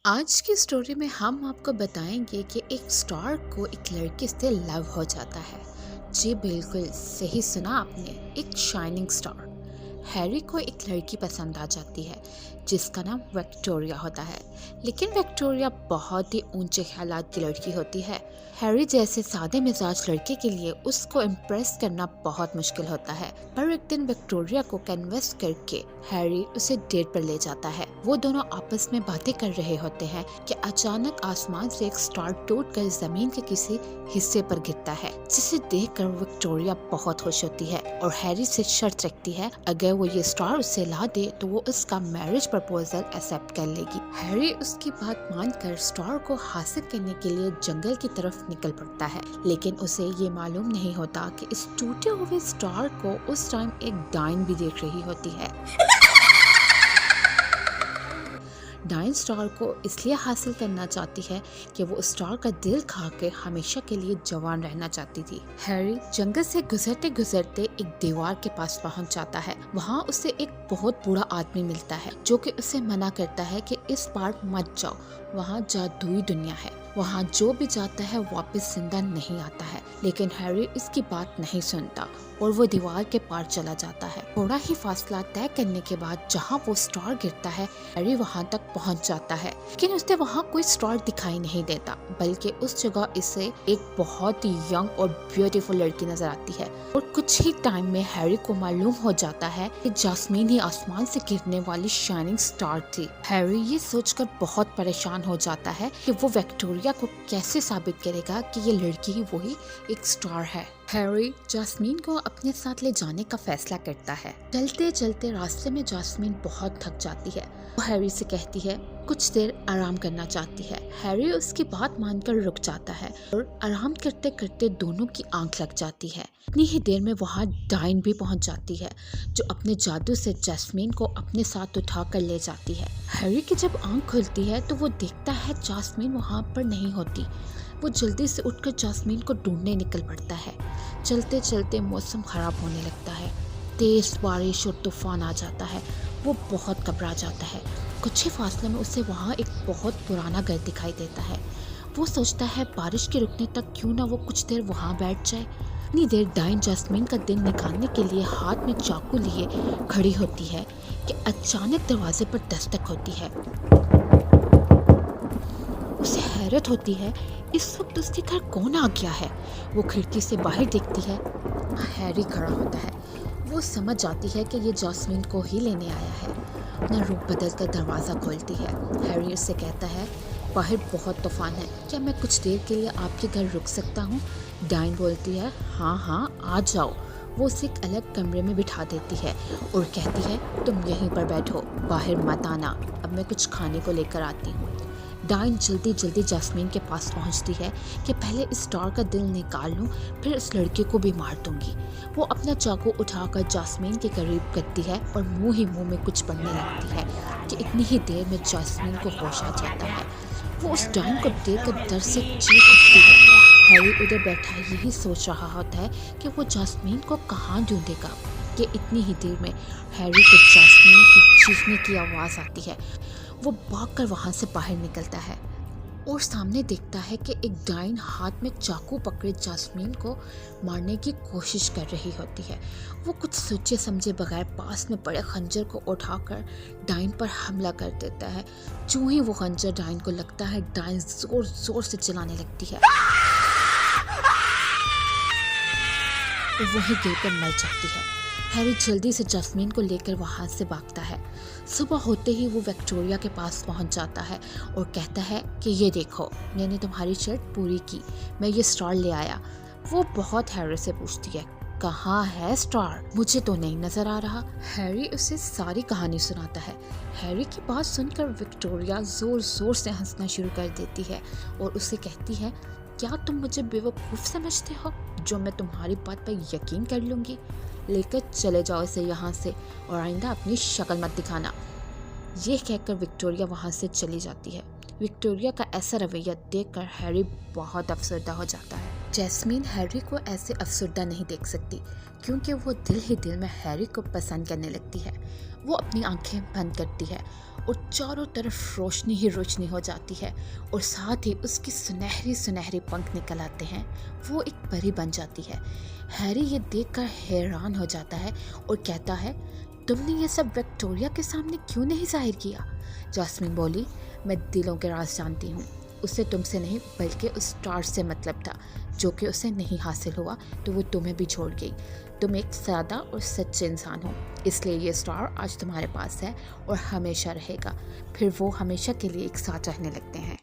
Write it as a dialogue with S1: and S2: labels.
S1: आज की स्टोरी में हम आपको बताएंगे कि एक स्टार को एक लड़की से लव हो जाता है। जी बिल्कुल सही सुना आपने, एक शाइनिंग स्टार। हैरी को एक लड़की पसंद आ जाती है जिसका नाम विक्टोरिया होता है। लेकिन विक्टोरिया बहुत ही ऊंचे ख्यालात की लड़की होती है। हैरी जैसे सादे मिजाज लड़के के लिए उसको इम्प्रेस करना बहुत मुश्किल होता है। पर एक दिन विक्टोरिया को कन्विंस करके हैरी उसे डेट पर ले जाता है। वो दोनों आपस में बातें कर रहे होते हैं कि अचानक आसमान से एक स्टार टूटकर जमीन के किसी हिस्से पर गिरता है, जिसे देखकर विक्टोरिया बहुत खुश होती है और हैरी से शर्त रखती है अगर वो ये स्टार उसे ला दे तो वो उसका मैरिज प्रपोजल एक्सेप्ट कर लेगी। हैरी उसकी बात मानकर स्टार को हासिल करने के लिए जंगल की तरफ निकल पड़ता है, लेकिन उसे ये मालूम नहीं होता कि इस टूटे हुए स्टार को उस टाइम एक डाइन भी देख रही होती है। डाइन स्टार को इसलिए हासिल करना चाहती है कि वो स्टार का दिल खा के हमेशा के लिए जवान रहना चाहती थी। हैरी जंगल से गुजरते गुजरते एक दीवार के पास पहुंच जाता है। वहाँ उसे एक बहुत बूढ़ा आदमी मिलता है जो कि उसे मना करता है कि इस पार मत जाओ, वहाँ जादुई दुनिया है, वहाँ जो भी जाता है वापस जिंदा नहीं आता है। लेकिन हैरी इसकी बात नहीं सुनता और वो दीवार के पार चला जाता है। थोड़ा ही फासला तय करने के बाद जहाँ वो स्टार गिरता है, हैरी वहाँ तक पहुँच जाता है, लेकिन उसे वहाँ कोई स्टार दिखाई नहीं देता, बल्कि उस जगह इसे एक बहुत ही यंग और ब्यूटीफुल लड़की नजर आती है। और कुछ ही टाइम में हैरी को मालूम हो जाता है कि जास्मीन ही आसमान से गिरने वाली शाइनिंग स्टार थी। हैरी ये सोचकर बहुत परेशान हो जाता है कि वो विक्टोरिया को कैसे साबित करेगा कि ये लड़की ही वही एक स्टार है। हैरी जास्मीन को अपने साथ ले जाने का फैसला करता है। चलते चलते रास्ते में जास्मीन बहुत थक जाती है। वो हैरी से कहती है कुछ देर आराम करना चाहती है। हैरी उसकी बात मानकर रुक जाता है और आराम करते करते दोनों की आंख लग जाती है। इतनी ही देर में वहाँ डाइन भी पहुँच जाती है जो अपने जादू से जास्मीन को अपने साथ उठा कर ले जाती है। हैरी की जब आंख खुलती है तो वो देखता है जास्मीन वहाँ पर नहीं होती। वो जल्दी से उठकर जास्मीन को ढूंढने निकल पड़ता है। चलते चलते मौसम खराब होने लगता है, तेज बारिश और तूफान आ जाता है। वो बहुत घबरा जाता है। कुछ ही फासले में उसे वहाँ एक बहुत पुराना घर दिखाई देता है। वो सोचता है बारिश के रुकने तक क्यों ना वो कुछ देर वहाँ बैठ जाए। इतनी देर डाइन जास्मीन का दिल निकालने के लिए हाथ में चाकू लिए खड़ी होती है कि अचानक दरवाजे पर दस्तक होती है। उसे हैरत होती है, इस वक्त उसके घर कौन आ गया है। वो खिड़की से बाहर देखती है, हैरी खड़ा होता है। वो समझ जाती है कि ये जास्मीन को ही लेने आया है। अपना रूप बदल कर दरवाज़ा खोलती है। हैरी उससे कहता है बाहर बहुत तूफान है, क्या मैं कुछ देर के लिए आपके घर रुक सकता हूँ। डाइन बोलती है हाँ हाँ आ जाओ। वो उसे एक अलग कमरे में बिठा देती है और कहती है तुम यहीं पर बैठो, बाहर मत आना, अब मैं कुछ खाने को लेकर आती हूँ। डाइन जल्दी जल्दी जास्मीन के पास पहुंचती है कि पहले इस स्टार का दिल निकाल लूं, फिर इस लड़के को भी मार दूंगी। वो अपना चाकू उठाकर जास्मीन के करीब करती है और मुंह ही मुंह में कुछ पढ़ने लगती है कि इतनी ही देर में जास्मीन को होश आ जाता है। वो उस डाइन को देखकर डर से चीख उठती है। हैरी उधर बैठा यही सोच रहा होता है कि वो जास्मीन को कहाँ ढूंढेगा कि इतनी ही देर में हैरी को जास्मीन की चीखने की आवाज़ आती है। वो भागकर वहाँ से बाहर निकलता है और सामने देखता है कि एक डाइन हाथ में चाकू पकड़े जास्मीन को मारने की कोशिश कर रही होती है। वो कुछ सोचे समझे बगैर पास में पड़े खंजर को उठाकर डाइन पर हमला कर देता है। जो ही वो खंजर डाइन को लगता है, डाइन जोर जोर से चिल्लाने लगती है। वो वहीं गिरकर मर जाती है। हैरी जल्दी से जास्मीन को लेकर वहाँ से भागता है। सुबह होते ही वो विक्टोरिया के पास पहुँच जाता है और कहता है कि ये देखो, मैंने तुम्हारी शर्त पूरी की, मैं ये स्टार ले आया। वो बहुत हैरी से पूछती है कहाँ है स्टार, मुझे तो नहीं नजर आ रहा। हैरी उसे सारी कहानी सुनाता है। हैरी की बात सुनकर विक्टोरिया जोर जोर से हंसना शुरू कर देती है और उसे कहती है क्या तुम मुझे बेवकूफ़ समझते हो जो मैं तुम्हारी बात पर यकीन कर लूँगी। लेकर चले जाओ इसे यहाँ से और आइंदा अपनी शक्ल मत दिखाना। ये कहकर विक्टोरिया वहाँ से चली जाती है। विक्टोरिया का ऐसा रवैया देखकर हैरी बहुत अफसरदा हो जाता है। जैस्मीन हैरी को ऐसे अफसरदा नहीं देख सकती क्योंकि वो दिल ही दिल में हैरी को पसंद करने लगती है। वो अपनी आंखें बंद करती है और चारों तरफ रोशनी ही रोशनी हो जाती है और साथ ही उसकी सुनहरी सुनहरी पंख निकल आते हैं। वो एक परी बन जाती है। हैरी ये देखकर हैरान हो जाता है और कहता है, तुमने ये सब विक्टोरिया के सामने क्यों नहीं जाहिर किया? जैस्मिन बोली, मैं दिलों के राज जानती हूँ। उसे तुमसे नहीं बल्कि उस स्टार से मतलब था, जो कि उसे नहीं हासिल हुआ तो वो तुम्हें भी छोड़ गई। तुम एक सादा और सच्चे इंसान हो, इसलिए ये स्टार आज तुम्हारे पास है और हमेशा रहेगा। फिर वो हमेशा के लिए एक साथ रहने लगते हैं।